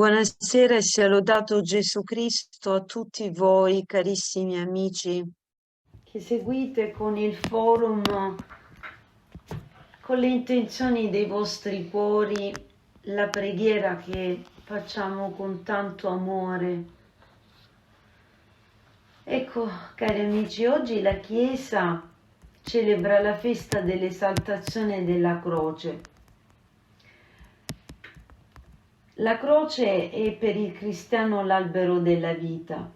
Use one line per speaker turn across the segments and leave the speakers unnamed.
Buonasera e sia lodato Gesù Cristo a tutti voi, carissimi amici, che seguite con il forum, con le intenzioni dei vostri cuori, la preghiera che facciamo con tanto amore. Ecco, cari amici, oggi la Chiesa celebra la festa dell'esaltazione della croce. La croce è per il cristiano l'albero della vita,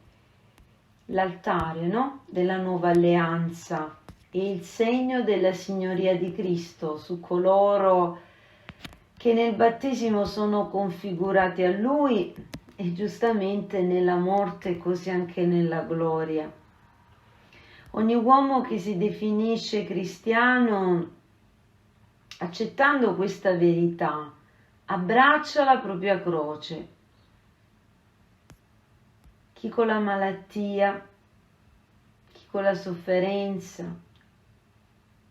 l'altare, no? Della nuova alleanza e il segno della signoria di Cristo su coloro che nel battesimo sono configurati a Lui e giustamente nella morte così anche nella gloria. Ogni uomo che si definisce cristiano, accettando questa verità, abbraccia la propria croce. Chi con la malattia, chi con la sofferenza,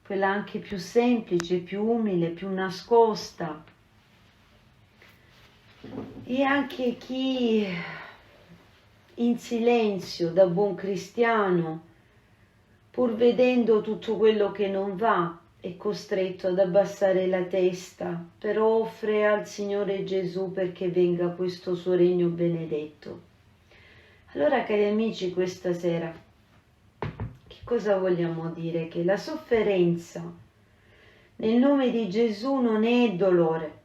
quella anche più semplice, più umile, più nascosta, e anche chi in silenzio da buon cristiano, pur vedendo tutto quello che non va, è costretto ad abbassare la testa, però offre al Signore Gesù perché venga questo suo regno benedetto. Allora, cari amici, questa sera, che cosa vogliamo dire? Che la sofferenza nel nome di Gesù non è dolore.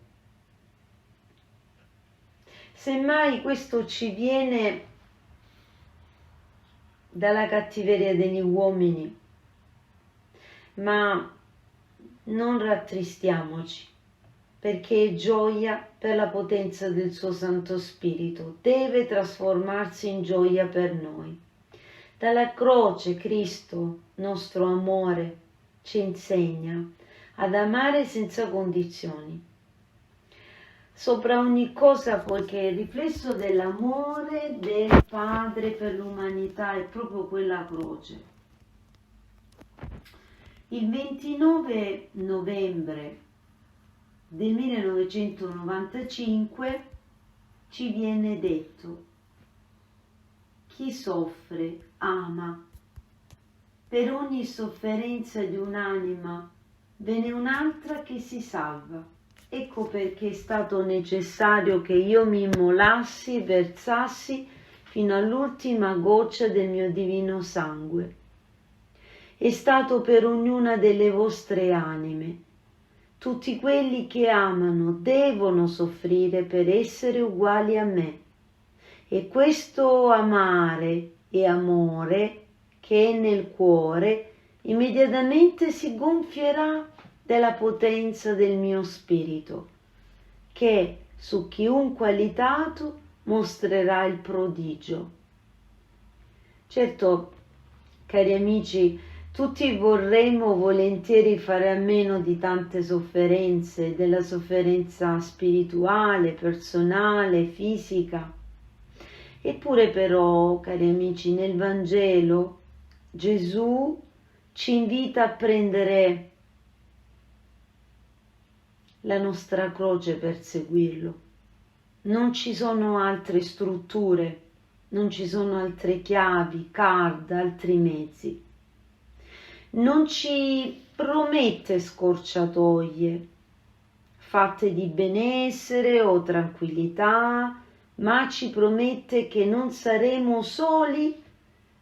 Semmai questo ci viene dalla cattiveria degli uomini, ma non rattristiamoci, perché è gioia per la potenza del suo Santo Spirito, deve trasformarsi in gioia per noi. Dalla croce Cristo, nostro amore, ci insegna ad amare senza condizioni. Sopra ogni cosa, poiché il riflesso dell'amore del Padre per l'umanità è proprio quella croce. Il 29 novembre del 1995 ci viene detto: chi soffre ama. Per ogni sofferenza di un'anima ve n'è un'altra che si salva. Ecco perché è stato necessario che io mi immolassi, versassi fino all'ultima goccia del mio divino sangue. È stato per ognuna delle vostre anime. Tutti quelli che amano devono soffrire per essere uguali a me. E questo amare e amore che è nel cuore immediatamente si gonfierà della potenza del mio spirito, che su chiunque alitato mostrerà il prodigio. Certo, cari amici, tutti vorremmo volentieri fare a meno di tante sofferenze, della sofferenza spirituale, personale, fisica. Eppure però, cari amici, nel Vangelo Gesù ci invita a prendere la nostra croce per seguirlo. Non ci sono altre strutture, non ci sono altre chiavi, card, altri mezzi. Non ci promette scorciatoie fatte di benessere o tranquillità, ma ci promette che non saremo soli,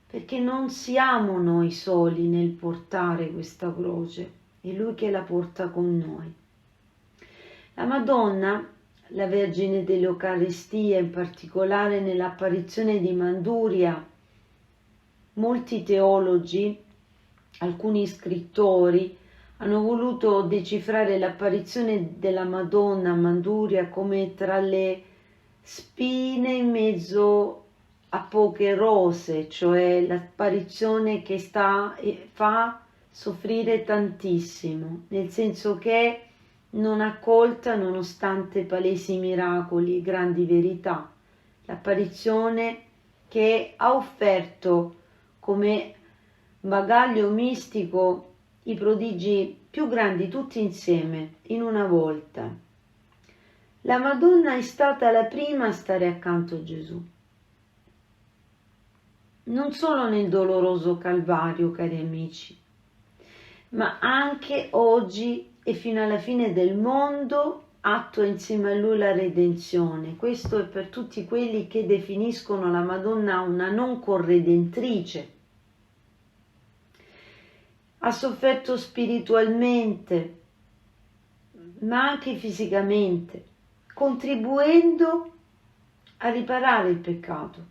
perché non siamo noi soli nel portare questa croce, è Lui che la porta con noi. La Madonna, la Vergine dell'Eucaristia, in particolare nell'apparizione di Manduria, molti teologi, alcuni scrittori, hanno voluto decifrare l'apparizione della Madonna a Manduria come tra le spine in mezzo a poche rose, cioè l'apparizione che fa soffrire tantissimo, nel senso che non accolta nonostante palesi miracoli e grandi verità, l'apparizione che ha offerto come bagaglio mistico i prodigi più grandi tutti insieme in una volta. La Madonna è stata la prima a stare accanto a Gesù. Non solo nel doloroso Calvario, cari amici, ma anche oggi e fino alla fine del mondo attua insieme a Lui la redenzione. Questo è per tutti quelli che definiscono la Madonna una non corredentrice. Ha sofferto spiritualmente, ma anche fisicamente, contribuendo a riparare il peccato,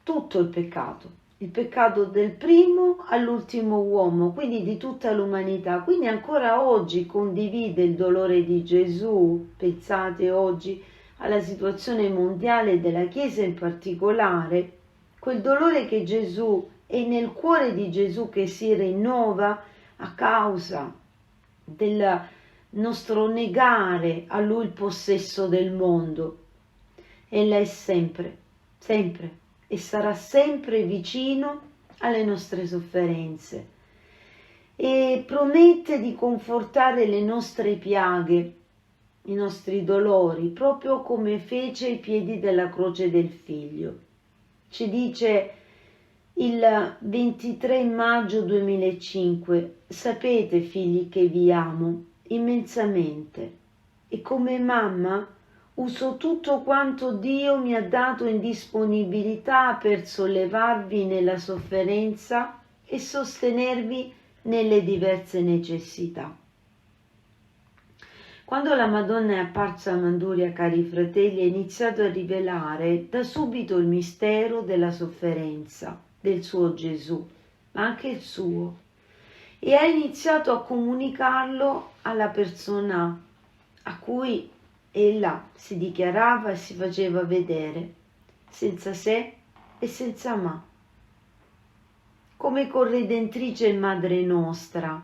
tutto il peccato del primo all'ultimo uomo, quindi di tutta l'umanità. Quindi ancora oggi condivide il dolore di Gesù. Pensate oggi alla situazione mondiale della Chiesa in particolare, quel dolore che Gesù è nel cuore di Gesù che si rinnova a causa del nostro negare a Lui il possesso del mondo. Ella è sempre e sarà sempre vicino alle nostre sofferenze e promette di confortare le nostre piaghe, i nostri dolori, proprio come fece ai piedi della croce del Figlio. Ci dice il 23 maggio 2005: sapete, figli, che vi amo immensamente e come mamma uso tutto quanto Dio mi ha dato in disponibilità per sollevarvi nella sofferenza e sostenervi nelle diverse necessità. Quando la Madonna è apparsa a Manduria, cari fratelli, ha iniziato a rivelare da subito il mistero della sofferenza del suo Gesù, ma anche il suo, e ha iniziato a comunicarlo alla persona a cui ella si dichiarava e si faceva vedere, senza se e senza ma. Come corredentrice e madre nostra,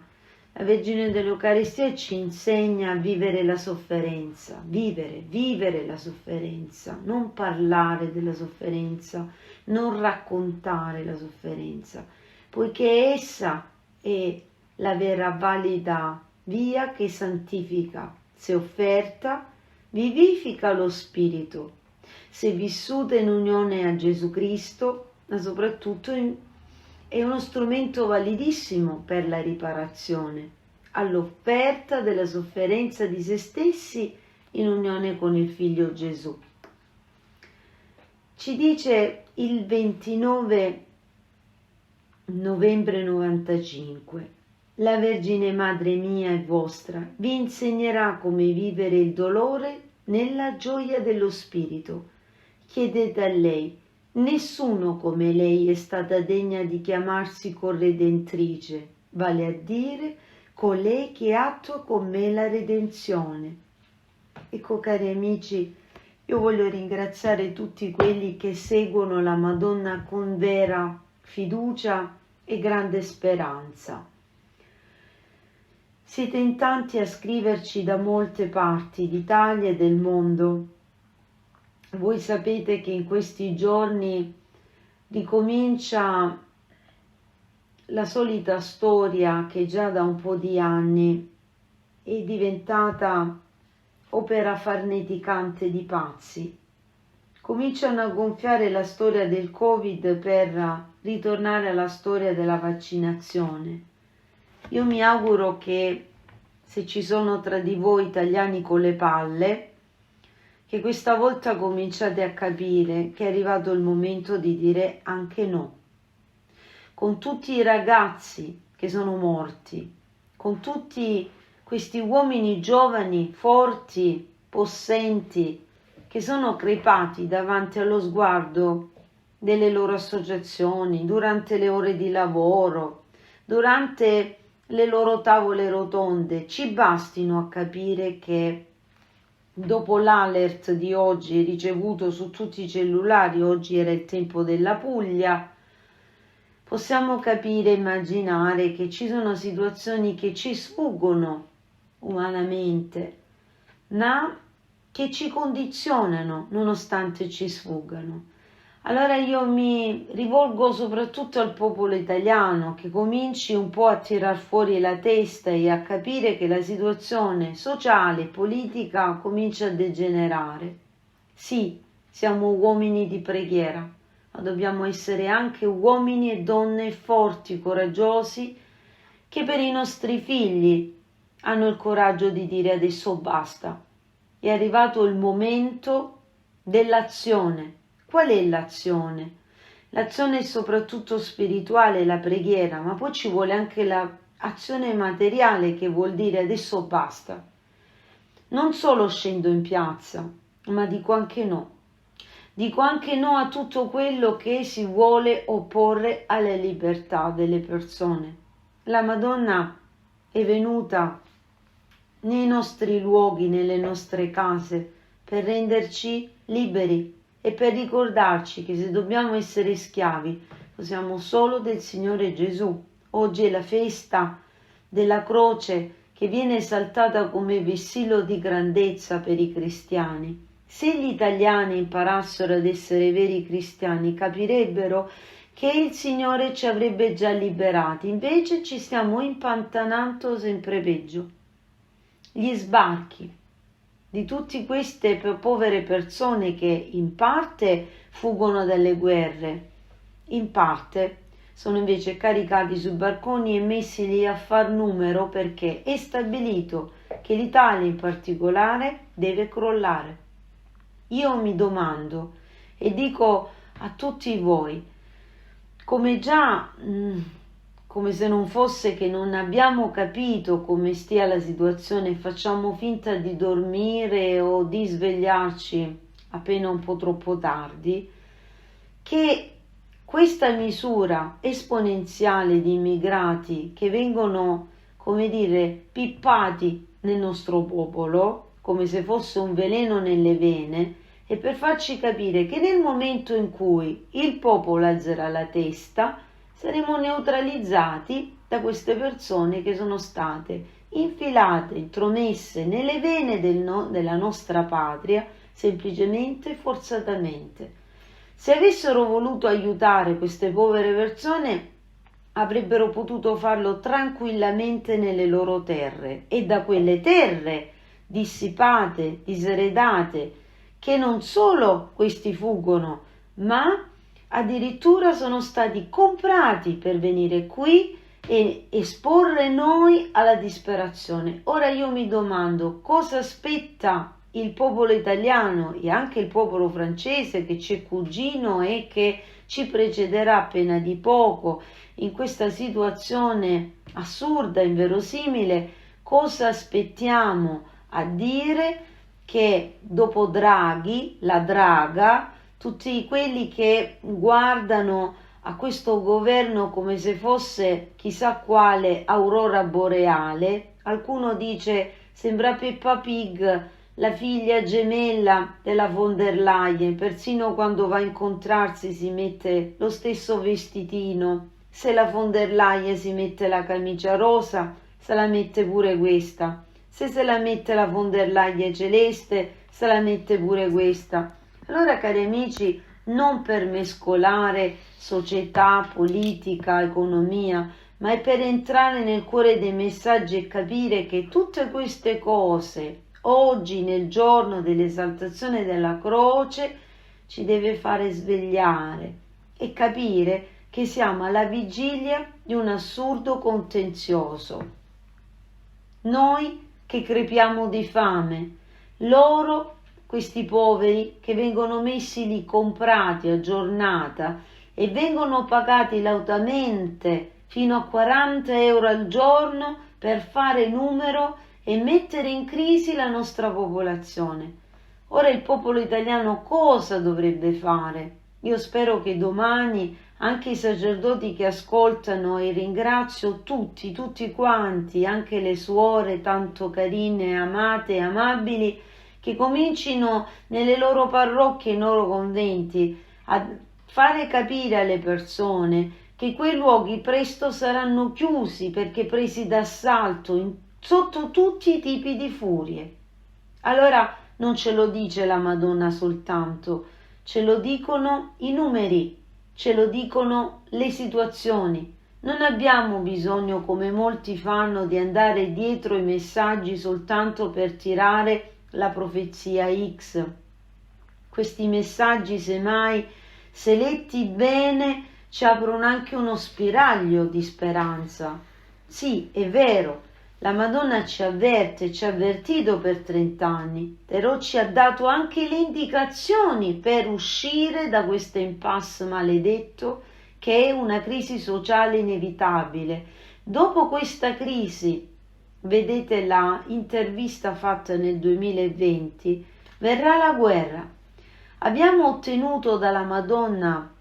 la Vergine dell'Eucaristia ci insegna a vivere la sofferenza, vivere la sofferenza, non parlare della sofferenza, non raccontare la sofferenza, poiché essa è la vera valida via che santifica, se offerta, vivifica lo spirito, se vissuta in unione a Gesù Cristo, ma soprattutto è uno strumento validissimo per la riparazione, all'offerta della sofferenza di se stessi in unione con il Figlio Gesù. Ci dice il 29 novembre 95: la Vergine Madre mia e vostra vi insegnerà come vivere il dolore nella gioia dello Spirito. Chiedete a lei. Nessuno come lei è stata degna di chiamarsi corredentrice, vale a dire colei che attua con me la redenzione. Ecco, cari amici, io voglio ringraziare tutti quelli che seguono la Madonna con vera fiducia e grande speranza. Siete in tanti a scriverci da molte parti d'Italia e del mondo. Voi sapete che in questi giorni ricomincia la solita storia che già da un po' di anni è diventata opera farneticante di pazzi. Cominciano a gonfiare la storia del Covid per ritornare alla storia della vaccinazione. Io mi auguro che, se ci sono tra di voi italiani con le palle, che questa volta cominciate a capire che è arrivato il momento di dire anche no. Con tutti i ragazzi che sono morti, con tutti questi uomini giovani, forti, possenti, che sono crepati davanti allo sguardo delle loro associazioni, durante le ore di lavoro, durante le loro tavole rotonde, ci bastino a capire che dopo l'alert di oggi ricevuto su tutti i cellulari, oggi era il tempo della Puglia, possiamo capire e immaginare che ci sono situazioni che ci sfuggono umanamente, ma che ci condizionano nonostante ci sfuggano. Allora io mi rivolgo soprattutto al popolo italiano, che cominci un po' a tirar fuori la testa e a capire che la situazione sociale e politica comincia a degenerare. Sì, siamo uomini di preghiera, ma dobbiamo essere anche uomini e donne forti, coraggiosi, che per i nostri figli hanno il coraggio di dire adesso basta. È arrivato il momento dell'azione. Qual è l'azione? L'azione è soprattutto spirituale, la preghiera, ma poi ci vuole anche l'azione materiale, che vuol dire adesso basta. Non solo scendo in piazza, ma dico anche no. Dico anche no a tutto quello che si vuole opporre alla libertà delle persone. La Madonna è venuta nei nostri luoghi, nelle nostre case, per renderci liberi e per ricordarci che se dobbiamo essere schiavi, lo siamo solo del Signore Gesù. Oggi è la festa della croce, che viene esaltata come vessillo di grandezza per i cristiani. Se gli italiani imparassero ad essere veri cristiani, capirebbero che il Signore ci avrebbe già liberati, invece ci stiamo impantanando sempre peggio. Gli sbarchi di tutte queste povere persone che in parte fuggono dalle guerre, in parte sono invece caricati sui barconi e messi lì a far numero, perché è stabilito che l'Italia in particolare deve crollare. Io mi domando e dico a tutti voi, come già, come se non fosse che non abbiamo capito come stia la situazione, facciamo finta di dormire o di svegliarci appena un po' troppo tardi, che questa misura esponenziale di immigrati che vengono, come dire, pippati nel nostro popolo, come se fosse un veleno nelle vene, e per farci capire che nel momento in cui il popolo alzerà la testa, saremo neutralizzati da queste persone che sono state infilate, intromesse nelle vene della nostra patria, semplicemente forzatamente. Se avessero voluto aiutare queste povere persone, avrebbero potuto farlo tranquillamente nelle loro terre, e da quelle terre dissipate, diseredate, che non solo questi fuggono, ma addirittura sono stati comprati per venire qui e esporre noi alla disperazione. Ora io mi domando cosa aspetta il popolo italiano e anche il popolo francese, che c'è cugino e che ci precederà appena di poco in questa situazione assurda, inverosimile. Cosa aspettiamo a dire che dopo Draghi, la draga, tutti quelli che guardano a questo governo come se fosse chissà quale aurora boreale, qualcuno dice sembra Peppa Pig, la figlia gemella della von der Leyen, persino quando va a incontrarsi si mette lo stesso vestitino. Se la von der Leyen si mette la camicia rosa, se la mette pure questa. Se la mette la von der Leyen celeste, se la mette pure questa. Allora, cari amici, non per mescolare società, politica, economia, ma è per entrare nel cuore dei messaggi e capire che tutte queste cose, oggi nel giorno dell'esaltazione della croce, ci deve fare svegliare e capire che siamo alla vigilia di un assurdo contenzioso. Noi che crepiamo di fame, loro, questi poveri, che vengono messi lì comprati a giornata e vengono pagati lautamente fino a 40 euro al giorno per fare numero e mettere in crisi la nostra popolazione. Ora il popolo italiano cosa dovrebbe fare? Io spero che domani anche i sacerdoti che ascoltano, e ringrazio tutti quanti, anche le suore tanto carine, amate e amabili, che comincino nelle loro parrocchie e nei loro conventi a fare capire alle persone che quei luoghi presto saranno chiusi perché presi d'assalto sotto tutti i tipi di furie. Allora non ce lo dice la Madonna soltanto, ce lo dicono i numeri, ce lo dicono le situazioni. Non abbiamo bisogno, come molti fanno, di andare dietro i messaggi soltanto per tirare la profezia X. Questi messaggi, semmai, se letti bene, ci aprono anche uno spiraglio di speranza. Sì, è vero, la Madonna ci avverte, ci ha avvertito per 30 anni, però ci ha dato anche le indicazioni per uscire da questo impasse maledetto che è una crisi sociale inevitabile. Dopo questa crisi, vedete la intervista fatta nel 2020, verrà la guerra. Abbiamo ottenuto dalla Madonna,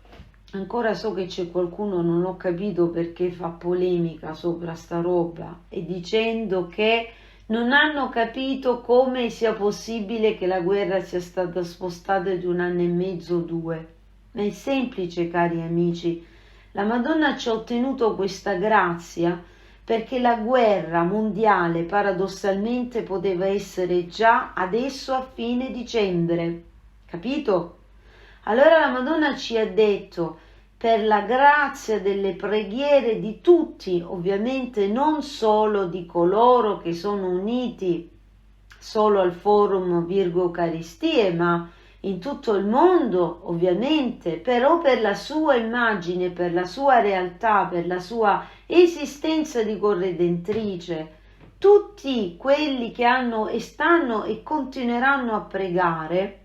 ancora so che c'è qualcuno, non ho capito perché fa polemica sopra sta roba, e dicendo che non hanno capito come sia possibile che la guerra sia stata spostata di 1 anno e mezzo o 2. Ma è semplice, cari amici, la Madonna ci ha ottenuto questa grazia perché la guerra mondiale paradossalmente poteva essere già adesso a fine dicembre, capito? Allora la Madonna ci ha detto, per la grazia delle preghiere di tutti, ovviamente non solo di coloro che sono uniti solo al forum Virgo Eucaristie, ma in tutto il mondo, ovviamente, però per la sua immagine, per la sua realtà, per la sua esistenza di corredentrice, tutti quelli che hanno e stanno e continueranno a pregare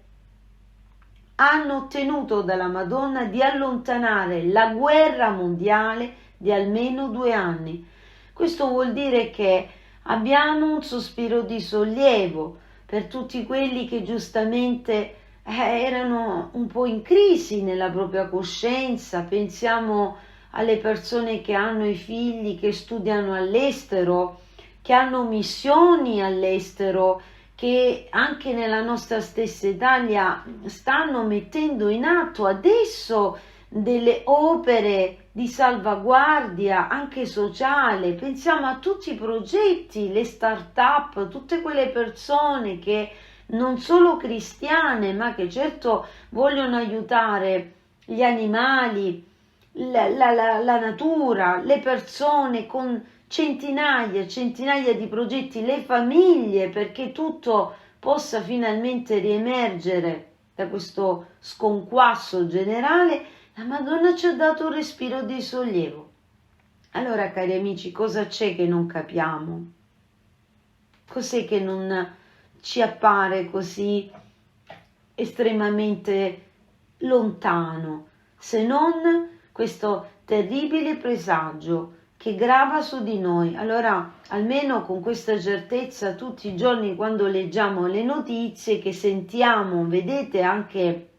hanno ottenuto dalla Madonna di allontanare la guerra mondiale di almeno 2 anni. Questo vuol dire che abbiamo un sospiro di sollievo per tutti quelli che giustamente erano un po' in crisi nella propria coscienza. Pensiamo alle persone che hanno i figli che studiano all'estero, che hanno missioni all'estero, che anche nella nostra stessa Italia stanno mettendo in atto adesso delle opere di salvaguardia anche sociale. Pensiamo a tutti i progetti, le start-up, tutte quelle persone che non solo cristiane, ma che certo vogliono aiutare gli animali, la natura, le persone con centinaia e centinaia di progetti, le famiglie, perché tutto possa finalmente riemergere da questo sconquasso generale. La Madonna ci ha dato un respiro di sollievo. Allora, cari amici, cosa c'è che non capiamo? Cos'è che non ci appare così estremamente lontano, se non questo terribile presagio che grava su di noi? Allora, almeno con questa certezza tutti i giorni, quando leggiamo le notizie, che sentiamo, vedete anche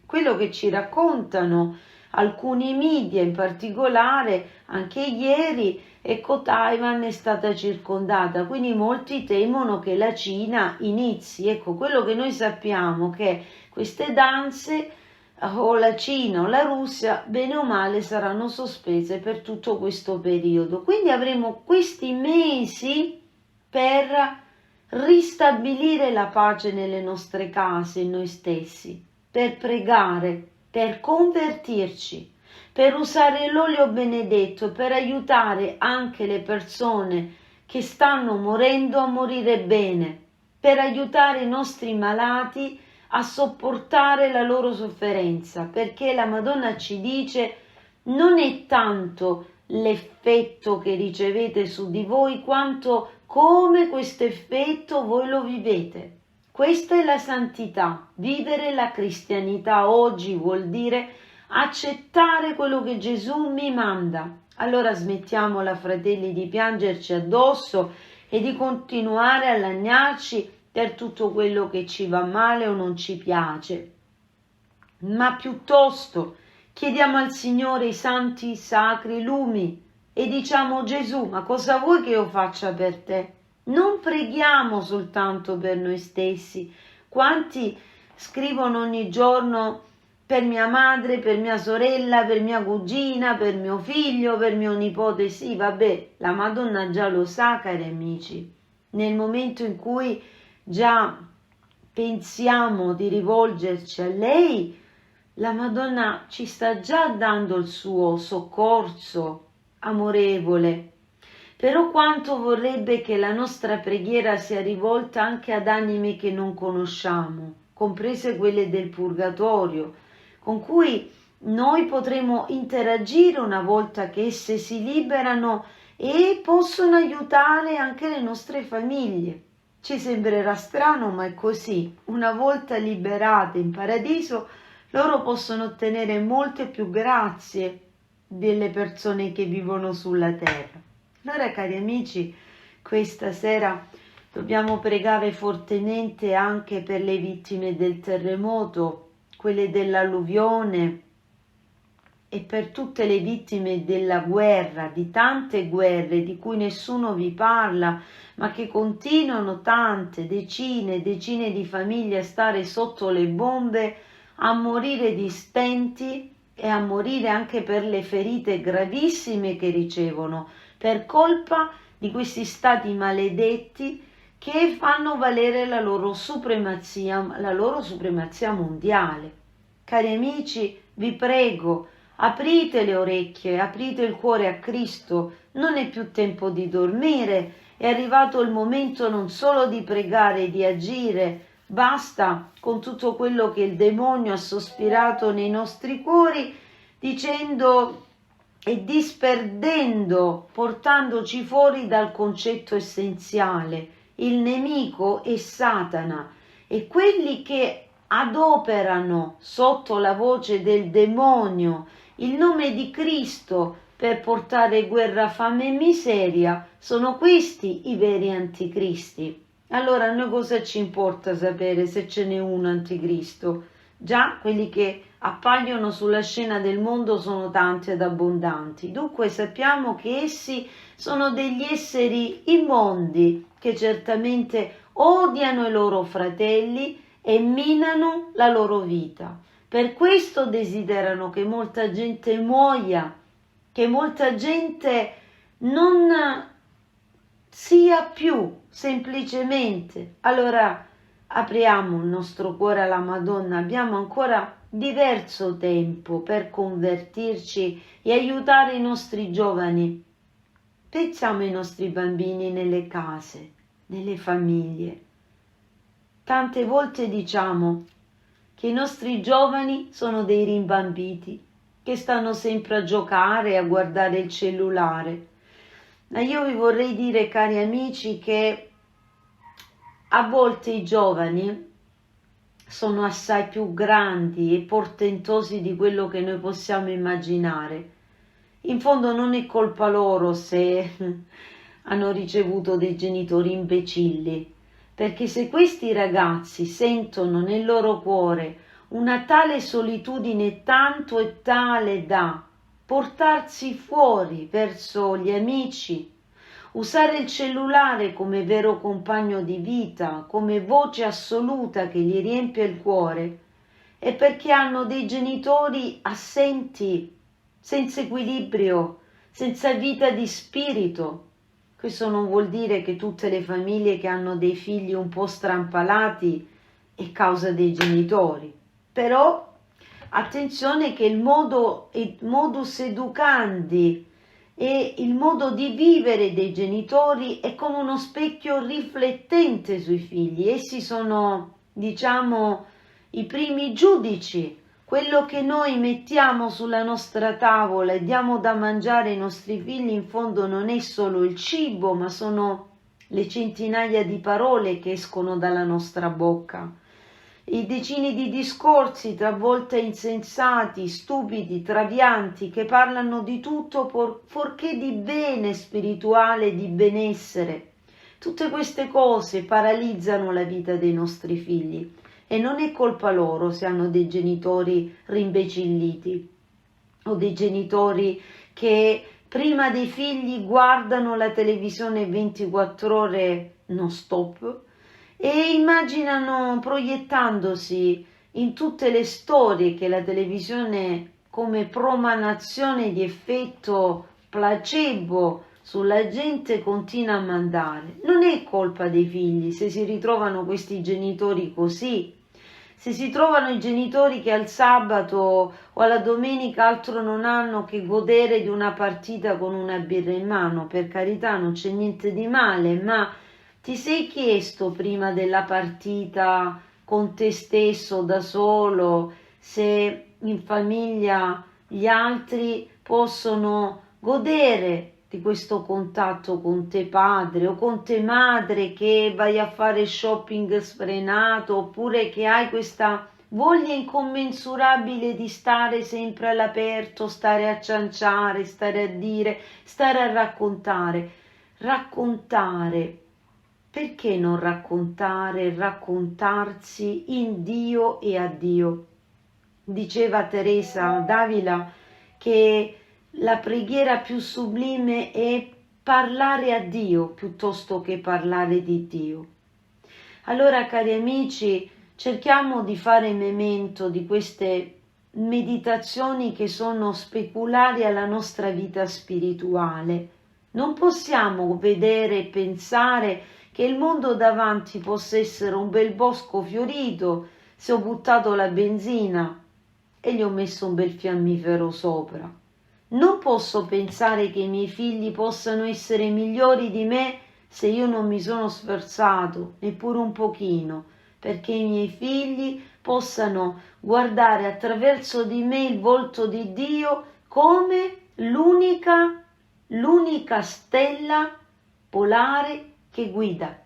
quello che ci raccontano alcuni media, in particolare anche ieri, ecco, Taiwan è stata circondata, quindi molti temono che la Cina inizi. Ecco, quello che noi sappiamo, che queste danze, o la Cina o la Russia, bene o male saranno sospese per tutto questo periodo. Quindi avremo questi mesi per ristabilire la pace nelle nostre case, in noi stessi, per pregare, per convertirci, per usare l'olio benedetto, per aiutare anche le persone che stanno morendo a morire bene, per aiutare i nostri malati a sopportare la loro sofferenza, perché la Madonna ci dice: non è tanto l'effetto che ricevete su di voi, quanto come questo effetto voi lo vivete. Questa è la santità. Vivere la cristianità oggi vuol dire accettare quello che Gesù mi manda. Allora smettiamola, fratelli, di piangerci addosso e di continuare a lagnarci per tutto quello che ci va male o non ci piace, ma piuttosto chiediamo al Signore i santi sacri lumi e diciamo: Gesù, ma cosa vuoi che io faccia per te? Non preghiamo soltanto per noi stessi. Quanti scrivono ogni giorno: per mia madre, per mia sorella, per mia cugina, per mio figlio, per mio nipote? Sì, vabbè, la Madonna già lo sa, cari amici. Nel momento in cui già pensiamo di rivolgerci a lei, la Madonna ci sta già dando il suo soccorso amorevole, però quanto vorrebbe che la nostra preghiera sia rivolta anche ad anime che non conosciamo, comprese quelle del purgatorio, con cui noi potremo interagire una volta che esse si liberano e possono aiutare anche le nostre famiglie. Ci sembrerà strano, ma è così. Una volta liberate in paradiso, loro possono ottenere molte più grazie delle persone che vivono sulla terra. Allora, cari amici, questa sera dobbiamo pregare fortemente anche per le vittime del terremoto, quelle dell'alluvione e per tutte le vittime della guerra, di tante guerre di cui nessuno vi parla, ma che continuano tante, decine e decine di famiglie a stare sotto le bombe, a morire di stenti e a morire anche per le ferite gravissime che ricevono per colpa di questi stati maledetti che fanno valere la loro supremazia mondiale. Cari amici, vi prego, aprite le orecchie, aprite il cuore a Cristo, non è più tempo di dormire, è arrivato il momento non solo di pregare e di agire, basta con tutto quello che il demonio ha sospirato nei nostri cuori, dicendo e disperdendo, portandoci fuori dal concetto essenziale. Il nemico è Satana e quelli che adoperano sotto la voce del demonio il nome di Cristo per portare guerra, fame e miseria, sono questi i veri anticristi. Allora, a noi cosa ci importa sapere se ce n'è un anticristo? Già quelli che appaiono sulla scena del mondo sono tanti ed abbondanti. Dunque sappiamo che essi sono degli esseri immondi che certamente odiano i loro fratelli e minano la loro vita. Per questo desiderano che molta gente muoia, che molta gente non sia più semplicemente. Allora apriamo il nostro cuore alla Madonna, abbiamo ancora diverso tempo per convertirci e aiutare i nostri giovani. Pensiamo ai nostri bambini nelle case, nelle famiglie. Tante volte diciamo che i nostri giovani sono dei rimbambiti, che stanno sempre a giocare e a guardare il cellulare. Ma io vi vorrei dire, cari amici, che a volte i giovani sono assai più grandi e portentosi di quello che noi possiamo immaginare. In fondo non è colpa loro se hanno ricevuto dei genitori imbecilli, perché se questi ragazzi sentono nel loro cuore una tale solitudine tanto e tale da portarsi fuori verso gli amici, usare il cellulare come vero compagno di vita, come voce assoluta che gli riempie il cuore, è perché hanno dei genitori assenti, senza equilibrio, senza vita di spirito. Questo non vuol dire che tutte le famiglie che hanno dei figli un po' strampalati è causa dei genitori, però attenzione che il modus educandi e il modo di vivere dei genitori è come uno specchio riflettente sui figli. Essi sono, diciamo, i primi giudici. Quello che noi mettiamo sulla nostra tavola e diamo da mangiare ai nostri figli in fondo non è solo il cibo, ma sono le centinaia di parole che escono dalla nostra bocca, i decine di discorsi talvolta insensati, stupidi, travianti, che parlano di tutto fuorché di bene spirituale, di benessere. Tutte queste cose paralizzano la vita dei nostri figli e non è colpa loro se hanno dei genitori rimbecilliti o dei genitori che prima dei figli guardano la televisione 24 ore non stop e immaginano, proiettandosi in tutte le storie che la televisione come promanazione di effetto placebo sulla gente continua a mandare. Non è colpa dei figli se si ritrovano questi genitori così, se si trovano i genitori che al sabato o alla domenica altro non hanno che godere di una partita con una birra in mano, per carità non c'è niente di male, ma ti sei chiesto prima della partita con te stesso da solo se in famiglia gli altri possono godere di questo contatto con te padre o con te madre, che vai a fare shopping sfrenato, oppure che hai questa voglia incommensurabile di stare sempre all'aperto, stare a cianciare, stare a dire, stare a raccontare. Raccontare. Perché non raccontare, raccontarsi in Dio e a Dio? Diceva Teresa d'Avila che la preghiera più sublime è parlare a Dio piuttosto che parlare di Dio. Allora, cari amici, cerchiamo di fare memento di queste meditazioni che sono speculari alla nostra vita spirituale. Non possiamo vedere e pensare che il mondo davanti possa essere un bel bosco fiorito se ho buttato la benzina e gli ho messo un bel fiammifero sopra. Non posso pensare che i miei figli possano essere migliori di me se io non mi sono sforzato neppure un pochino, perché i miei figli possano guardare attraverso di me il volto di Dio come l'unica stella polare che guida.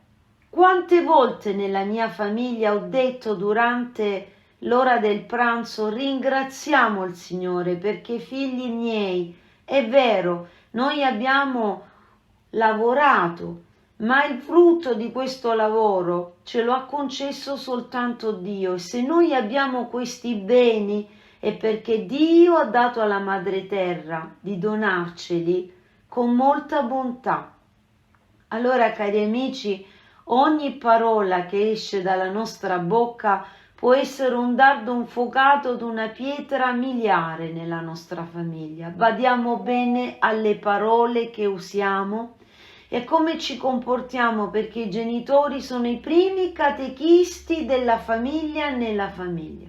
Quante volte nella mia famiglia ho detto durante l'ora del pranzo: ringraziamo il Signore perché, figli miei, è vero, noi abbiamo lavorato, ma il frutto di questo lavoro ce lo ha concesso soltanto Dio, e se noi abbiamo questi beni è perché Dio ha dato alla Madre Terra di donarceli con molta bontà. Allora, cari amici, ogni parola che esce dalla nostra bocca può essere un dardo infuocato ad una pietra miliare nella nostra famiglia. Badiamo bene alle parole che usiamo e come ci comportiamo, perché i genitori sono i primi catechisti della famiglia nella famiglia.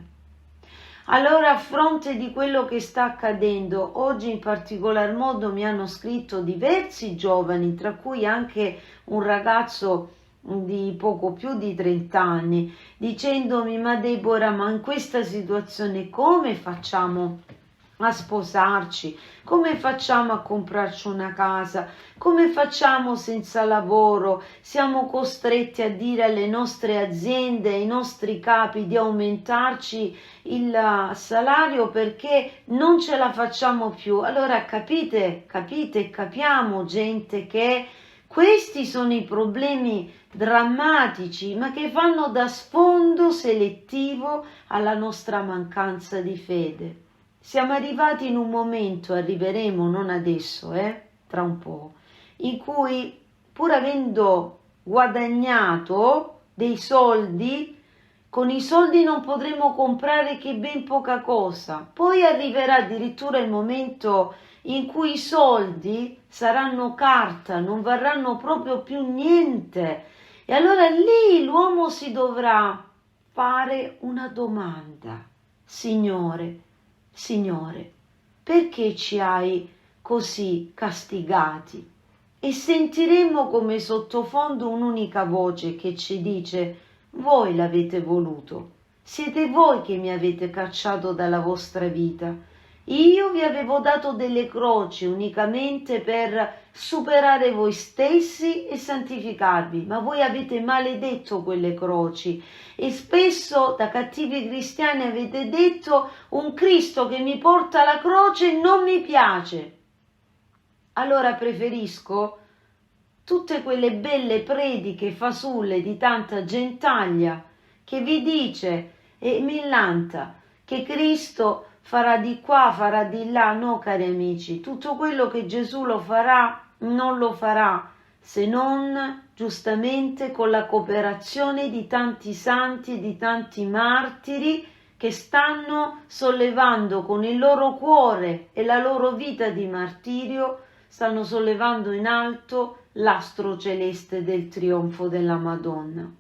Allora, a fronte di quello che sta accadendo, oggi in particolar modo mi hanno scritto diversi giovani, tra cui anche un ragazzo di poco più di 30 anni, dicendomi: ma Deborah, ma in questa situazione come facciamo a sposarci? Come facciamo a comprarci una casa? Come facciamo senza lavoro? Siamo costretti a dire alle nostre aziende, ai nostri capi di aumentarci il salario perché non ce la facciamo più. Allora capiamo, gente, che questi sono i problemi drammatici, ma che fanno da sfondo selettivo alla nostra mancanza di fede. Siamo arrivati in un momento, arriveremo non adesso, tra un po', in cui, pur avendo guadagnato dei soldi, con i soldi non potremo comprare che ben poca cosa. Poi arriverà addirittura il momento in cui i soldi saranno carta, non varranno proprio più niente. E allora lì l'uomo si dovrà fare una domanda: Signore, perché ci hai così castigati? E sentiremo come sottofondo un'unica voce che ci dice: voi l'avete voluto, siete voi che mi avete cacciato dalla vostra vita. Io vi avevo dato delle croci unicamente per superare voi stessi e santificarvi, ma voi avete maledetto quelle croci e spesso da cattivi cristiani avete detto: un Cristo che mi porta la croce non mi piace. Allora preferisco tutte quelle belle prediche fasulle di tanta gentaglia che vi dice e millanta che Cristo farà di qua, farà di là. No, cari amici, tutto quello che Gesù lo farà non lo farà se non giustamente con la cooperazione di tanti santi e di tanti martiri che stanno sollevando con il loro cuore e la loro vita di martirio, stanno sollevando in alto l'astro celeste del trionfo della Madonna.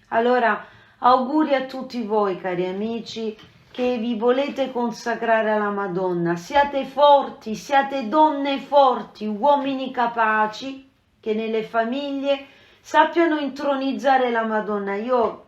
Allora, Auguri a tutti voi, cari amici, che vi volete consacrare alla Madonna. Siate forti, siate donne forti, uomini capaci, che nelle famiglie sappiano intronizzare la Madonna. Io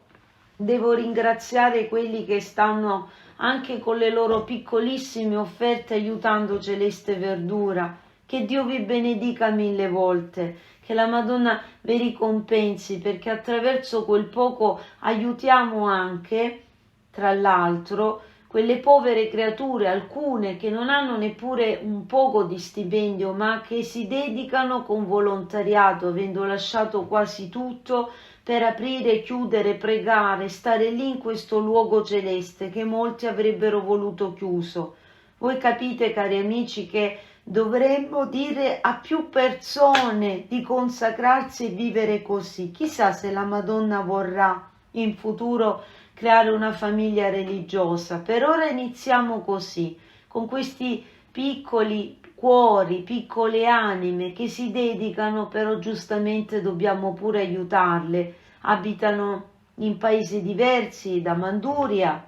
devo ringraziare quelli che stanno anche con le loro piccolissime offerte aiutando Celeste Verdura. Che Dio vi benedica mille volte, che la Madonna vi ricompensi, perché attraverso quel poco aiutiamo anche, tra l'altro, quelle povere creature, alcune che non hanno neppure un poco di stipendio, ma che si dedicano con volontariato, avendo lasciato quasi tutto per aprire, chiudere, pregare, stare lì in questo luogo celeste che molti avrebbero voluto chiuso. Voi capite, cari amici, che dovremmo dire a più persone di consacrarsi e vivere così. Chissà se la Madonna vorrà in futuro creare una famiglia religiosa. Per ora iniziamo così, con questi piccoli cuori, piccole anime che si dedicano, però giustamente dobbiamo pure aiutarle. Abitano in paesi diversi da Manduria,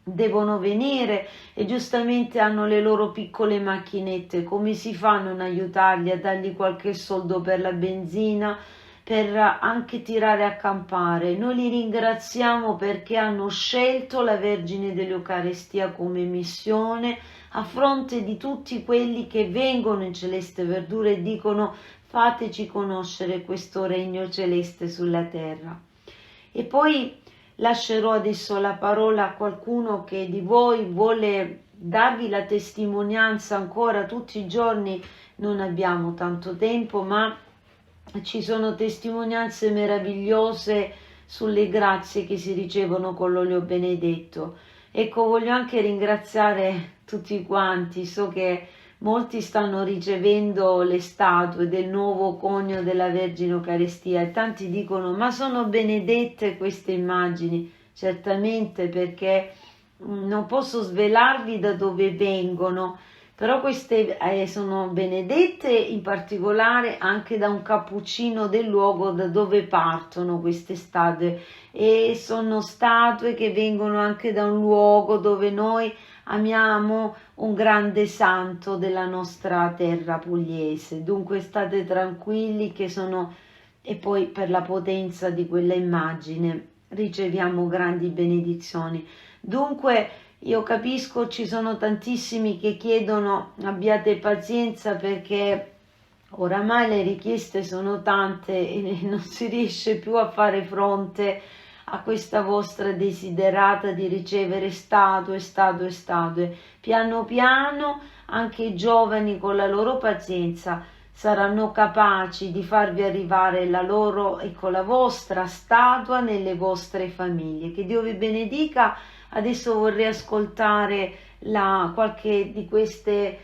devono venire e giustamente hanno le loro piccole macchinette. Come si fa a non aiutarli, a dargli qualche soldo per la benzina, per anche tirare a campare? Noi li ringraziamo perché hanno scelto la Vergine dell'Eucarestia come missione, a fronte di tutti quelli che vengono in Celeste Verdura e dicono: fateci conoscere questo regno celeste sulla terra. E poi lascerò adesso la parola a qualcuno che di voi vuole darvi la testimonianza ancora tutti i giorni. Non abbiamo tanto tempo, ma ci sono testimonianze meravigliose sulle grazie che si ricevono con l'olio benedetto. Ecco, voglio anche ringraziare tutti quanti. So che molti stanno ricevendo le statue del nuovo conio della Vergine Eucaristia e tanti dicono: ma sono benedette queste immagini? Certamente, perché non posso svelarvi da dove vengono, però queste sono benedette in particolare anche da un cappuccino del luogo da dove partono queste statue, e sono statue che vengono anche da un luogo dove noi amiamo un grande santo della nostra terra pugliese. Dunque state tranquilli che sono, e poi per la potenza di quella immagine riceviamo grandi benedizioni. Dunque io capisco, ci sono tantissimi che chiedono: abbiate pazienza perché oramai le richieste sono tante e non si riesce più a fare fronte a questa vostra desiderata di ricevere statue, statue, statue. Piano piano anche i giovani con la loro pazienza saranno capaci di farvi arrivare la loro, ecco, la vostra statua nelle vostre famiglie. Che Dio vi benedica. Adesso vorrei ascoltare qualche di queste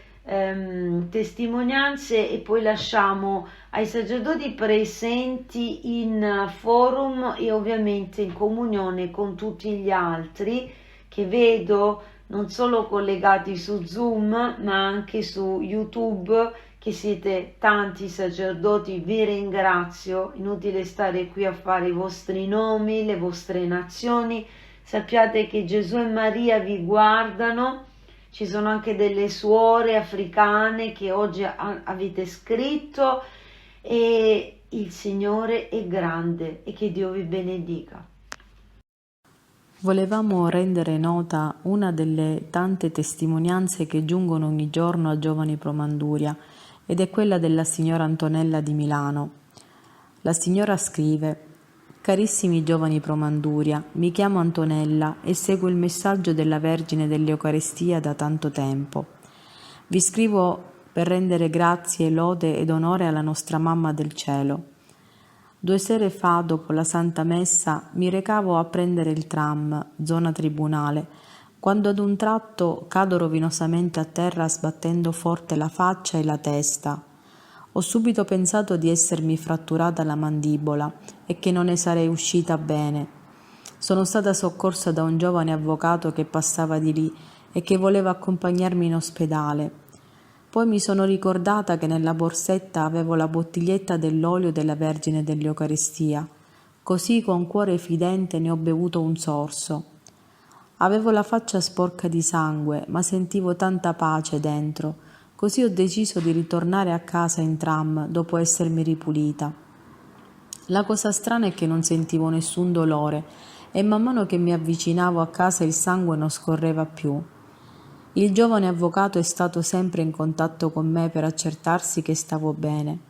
testimonianze e poi lasciamo ai sacerdoti presenti in forum e ovviamente in comunione con tutti gli altri che vedo non solo collegati su Zoom ma anche su YouTube, che siete tanti sacerdoti. Vi ringrazio, inutile stare qui a fare i vostri nomi, le vostre nazioni. Sappiate che Gesù e Maria vi guardano. Ci sono anche delle suore africane che oggi avete scritto, e il Signore è grande e che Dio vi benedica.
Volevamo rendere nota una delle tante testimonianze che giungono ogni giorno a Giovani Pro Manduria, ed è quella della signora Antonella di Milano. La signora scrive: Carissimi Giovani Pro Manduria, mi chiamo Antonella e seguo il messaggio della Vergine dell'Eucaristia da tanto tempo. Vi scrivo per rendere grazie, lode ed onore alla nostra Mamma del Cielo. 2 sere fa, dopo la Santa Messa, mi recavo a prendere il tram, zona tribunale, quando ad un tratto cado rovinosamente a terra sbattendo forte la faccia e la testa. Ho subito pensato di essermi fratturata la mandibola e che non ne sarei uscita bene. Sono stata soccorsa da un giovane avvocato che passava di lì e che voleva accompagnarmi in ospedale. Poi mi sono ricordata che nella borsetta avevo la bottiglietta dell'olio della Vergine dell'Eucaristia. Così con cuore fidente ne ho bevuto un sorso. Avevo la faccia sporca di sangue, ma sentivo tanta pace dentro, così ho deciso di ritornare a casa in tram dopo essermi ripulita. La cosa strana è che non sentivo nessun dolore e man mano che mi avvicinavo a casa il sangue non scorreva più. Il giovane avvocato è stato sempre in contatto con me per accertarsi che stavo bene.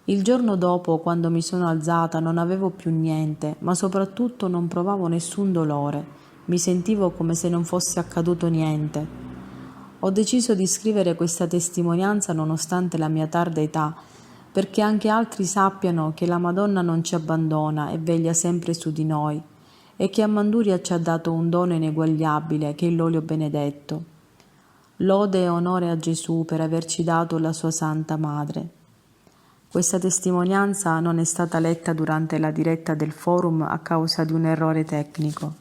Il giorno dopo, quando mi sono alzata, non avevo più niente, ma soprattutto non provavo nessun dolore. Mi sentivo come se non fosse accaduto niente. Ho deciso di scrivere questa testimonianza nonostante la mia tarda età, perché anche altri sappiano che la Madonna non ci abbandona e veglia sempre su di noi, e che a Manduria ci ha dato un dono ineguagliabile che è l'olio benedetto. Lode e onore a Gesù per averci dato la sua Santa Madre. Questa testimonianza non è stata letta durante la diretta del forum a causa di un errore tecnico.